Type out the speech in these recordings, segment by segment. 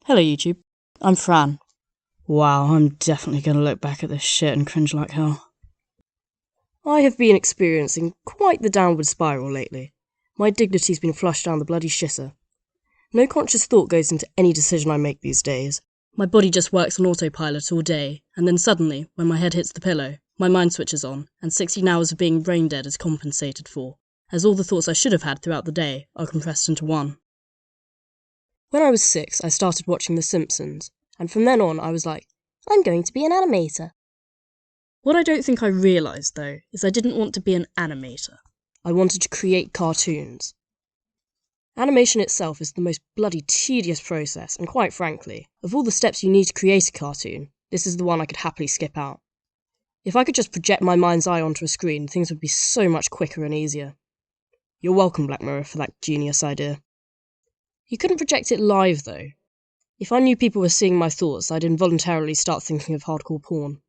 Hello YouTube, I'm Fran. Wow, I'm definitely going to look back at this shit and cringe like hell. I have been experiencing quite the downward spiral lately. My dignity's been flushed down the bloody shitter. No conscious thought goes into any decision I make these days. My body just works on autopilot all day, and then suddenly, when my head hits the pillow, my mind switches on, and 16 hours of being brain dead is compensated for, as all the thoughts I should have had throughout the day are compressed into one. When I was 6, I started watching The Simpsons, and from then on I was like, I'm going to be an animator. What I don't think I realised, though, is I didn't want to be an animator. I wanted to create cartoons. Animation itself is the most bloody tedious process, and quite frankly, of all the steps you need to create a cartoon, this is the one I could happily skip out. If I could just project my mind's eye onto a screen, things would be so much quicker and easier. You're welcome, Black Mirror, for that genius idea. You couldn't project it live, though. If I knew people were seeing my thoughts, I'd involuntarily start thinking of hardcore porn.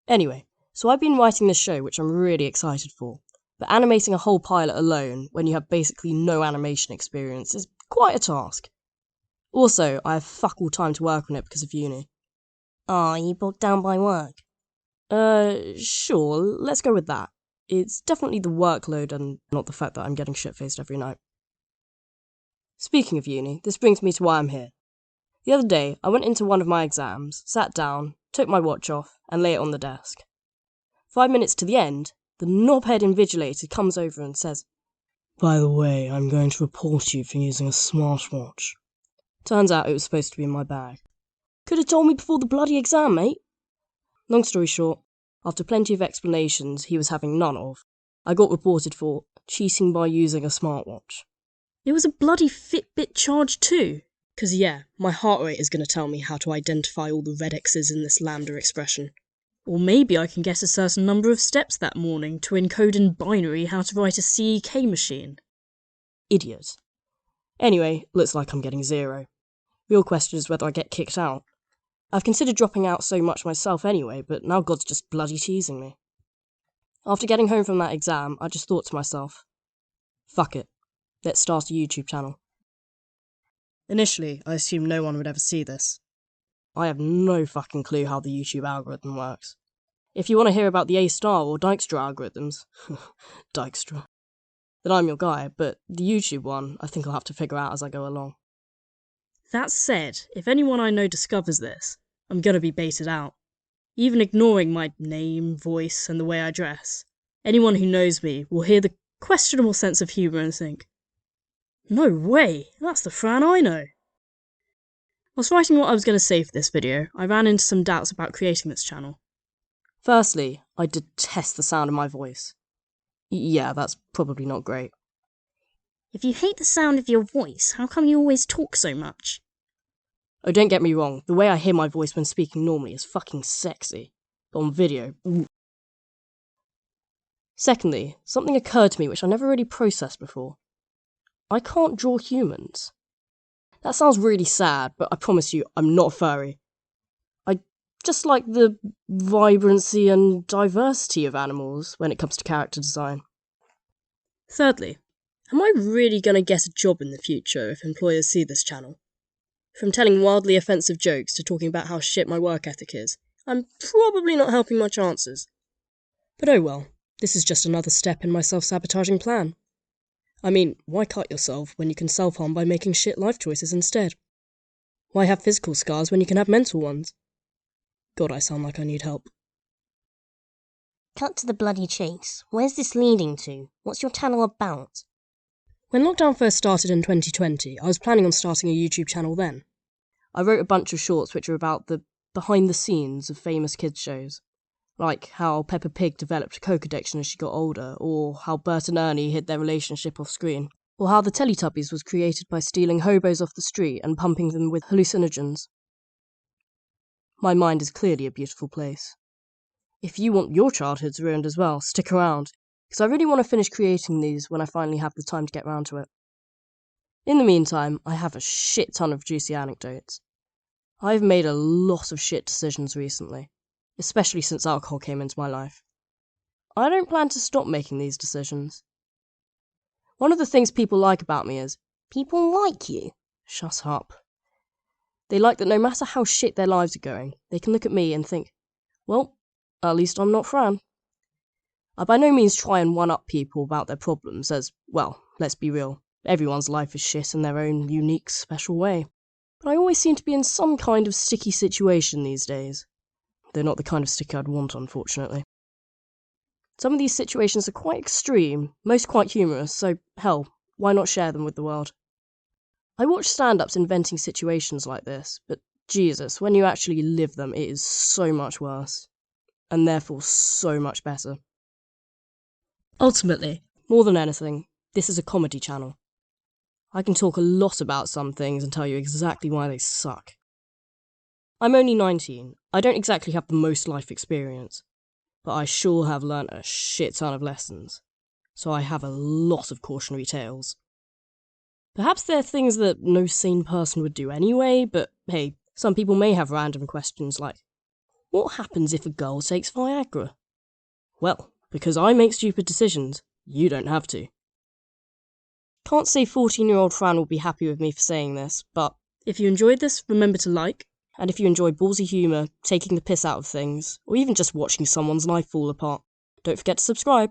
Anyway, so I've been writing this show, which I'm really excited for, but animating a whole pilot alone, when you have basically no animation experience, is quite a task. Also, I have fuck all time to work on it because of uni. Are you bogged down by work? Sure, let's go with that. It's definitely the workload and not the fact that I'm getting shit-faced every night. Speaking of uni, this brings me to why I'm here. The other day, I went into one of my exams, sat down, took my watch off, and lay it on the desk. 5 minutes to the end, the knobhead invigilator comes over and says, "By the way, I'm going to report you for using a smartwatch." Turns out it was supposed to be in my bag. Could have told me before the bloody exam, mate. Long story short, after plenty of explanations he was having none of, I got reported for cheating by using a smartwatch. It was a bloody Fitbit charge too. 'Cause yeah, my heart rate is going to tell me how to identify all the red X's in this lambda expression. Or maybe I can get a certain number of steps that morning to encode in binary how to write a CEK machine. Idiot. Anyway, looks like I'm getting 0. Real question is whether I get kicked out. I've considered dropping out so much myself anyway, but now God's just bloody teasing me. After getting home from that exam, I just thought to myself, fuck it, let's start a YouTube channel. Initially, I assumed no one would ever see this. I have no fucking clue how the YouTube algorithm works. If you want to hear about the A-star or Dijkstra algorithms, Dijkstra, then I'm your guy, but the YouTube one, I think I'll have to figure out as I go along. That said, if anyone I know discovers this, I'm gonna be baited out. Even ignoring my name, voice, and the way I dress, anyone who knows me will hear the questionable sense of humour and think, no way, that's the Fran I know. Whilst writing what I was going to say for this video, I ran into some doubts about creating this channel. Firstly, I detest the sound of my voice. Yeah, that's probably not great. If you hate the sound of your voice, how come you always talk so much? Oh, don't get me wrong, the way I hear my voice when speaking normally is fucking sexy. But on video, ooh. Secondly, something occurred to me which I never really processed before. I can't draw humans. That sounds really sad, but I promise you, I'm not a furry. I just like the vibrancy and diversity of animals when it comes to character design. Thirdly, am I really going to get a job in the future if employers see this channel? From telling wildly offensive jokes to talking about how shit my work ethic is, I'm probably not helping my chances. But oh well, this is just another step in my self-sabotaging plan. I mean, why cut yourself when you can self-harm by making shit life choices instead? Why have physical scars when you can have mental ones? God, I sound like I need help. Cut to the bloody chase. Where's this leading to? What's your channel about? When lockdown first started in 2020, I was planning on starting a YouTube channel then. I wrote a bunch of shorts which are about the behind the scenes of famous kids shows. Like how Peppa Pig developed a coke addiction as she got older, or how Bert and Ernie hid their relationship off screen, or how the Teletubbies was created by stealing hobos off the street and pumping them with hallucinogens. My mind is clearly a beautiful place. If you want your childhoods ruined as well, stick around, because I really want to finish creating these when I finally have the time to get round to it. In the meantime, I have a shit ton of juicy anecdotes. I've made a lot of shit decisions recently, especially since alcohol came into my life. I don't plan to stop making these decisions. One of the things people like about me is, People like you? shut up. They like that no matter how shit their lives are going, they can look at me and think, well, at least I'm not Fran. I by no means try and one-up people about their problems as, well, let's be real, everyone's life is shit in their own unique, special way. But I always seem to be in some kind of sticky situation these days. They're not the kind of sticky I'd want, unfortunately. Some of these situations are quite extreme, most quite humorous, so hell, why not share them with the world? I watch stand-ups inventing situations like this, but Jesus, when you actually live them, it is so much worse. And therefore so much better. Ultimately, more than anything, this is a comedy channel. I can talk a lot about some things and tell you exactly why they suck. I'm only 19, I don't exactly have the most life experience, but I sure have learnt a shit ton of lessons, so I have a lot of cautionary tales. Perhaps they're things that no sane person would do anyway, but hey, some people may have random questions like, what happens if a girl takes Viagra? Well, because I make stupid decisions, you don't have to. Can't say 14-year-old Fran will be happy with me for saying this, but if you enjoyed this, remember to like, and if you enjoy ballsy humour, taking the piss out of things, or even just watching someone's life fall apart, don't forget to subscribe.